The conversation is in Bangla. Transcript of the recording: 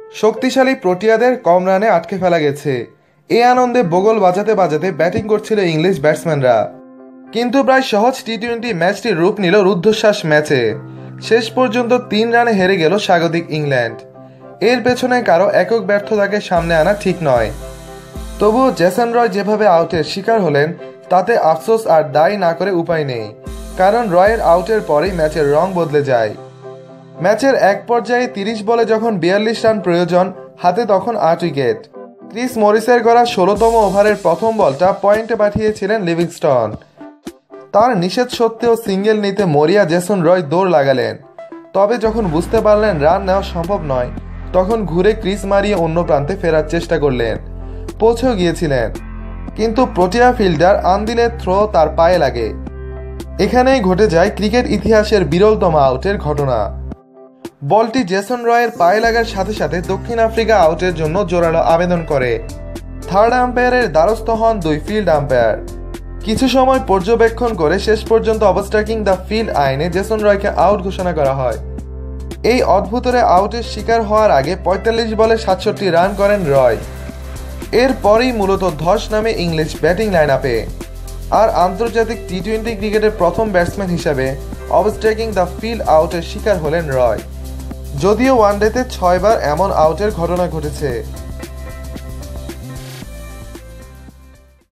শক্তিশালী প্রোটিয়াদের কম রানে আটকে ফেলা গেছে, এই আনন্দে বগল বাজাতে বাজাতে ব্যাটিং করছিল ইংলিশ ব্যাটসম্যানরা। কিন্তু প্রায় সহজ টি-20 ম্যাচটি রূপ নিল রুদ্ধশ্বাস ম্যাচে। শেষ পর্যন্ত 3 রানে হেরে গেল স্বাগতিক ইংল্যান্ড। এর পেছনে কারো একক ব্যর্থতাকে সামনে আনা ঠিক নয়। তবুও জেসন রয় যেভাবে আউটের শিকার হলেন তাতে আফসোস আর দায়ী না করে উপায় নেই, কারণ রয়ের আউটের পরেই ম্যাচের রং বদলে যায়। ম্যাচের এক পর্যায়ে 30 বলে যখন 42 রান প্রয়োজন, হাতে তখন 8 উইকেট। ক্রিস মরিসের করা 16তম ওভারের প্রথম বলটা পয়েন্টে পাঠিয়েছিলেন লিভিংস্টন। তার নিষেধ সত্ত্বেও সিঙ্গেল নিতে মরিয়া জেসন রয় দৌড় লাগালেন। তবে যখন বুঝতে পারলেন রান নেওয়া সম্ভব নয়, তখন ঘুরে ক্রিজ মারিয়ে অন্য প্রান্তে ফেরার চেষ্টা করলেন। পৌঁছেও গিয়েছিলেন, কিন্তু প্রোটিয়া ফিল্ডার আন্দিলের থ্রো তার পায়ে লাগে। এখানেই ঘটে যায় ক্রিকেট ইতিহাসের বিরলতম আউটের ঘটনা। বলটি জেসন রয়ের পায়ে লাগার সাথে সাথে দক্ষিণ আফ্রিকা আউটের জন্য জোরালো আবেদন করে। থার্ড আম্পায়ারের দ্বারস্থ হন 2 ফিল্ড আম্পায়ার। কিছু সময় পর্যবেক্ষণ করে শেষ পর্যন্ত ওভারস্টেকিং দ্য ফিল্ড আইনে জেসন রয়কে আউট ঘোষণা করা হয়। এই অদ্ভুতরে আউটের শিকার হওয়ার আগে 45 বলে 67 রান করেন রয়। এরপরেই মূলত ধস নামে ইংলিশ ব্যাটিং লাইন আপে। আর আন্তর্জাতিক টি-20 ক্রিকেটের প্রথম ব্যাটসম্যান হিসাবে ওভারস্টেকিং দ্য ফিল্ড আউটের শিকার হলেন রয়। যদিও ওয়ানডেতে 6 বার এমন আউটের ঘটনা ঘটেছে।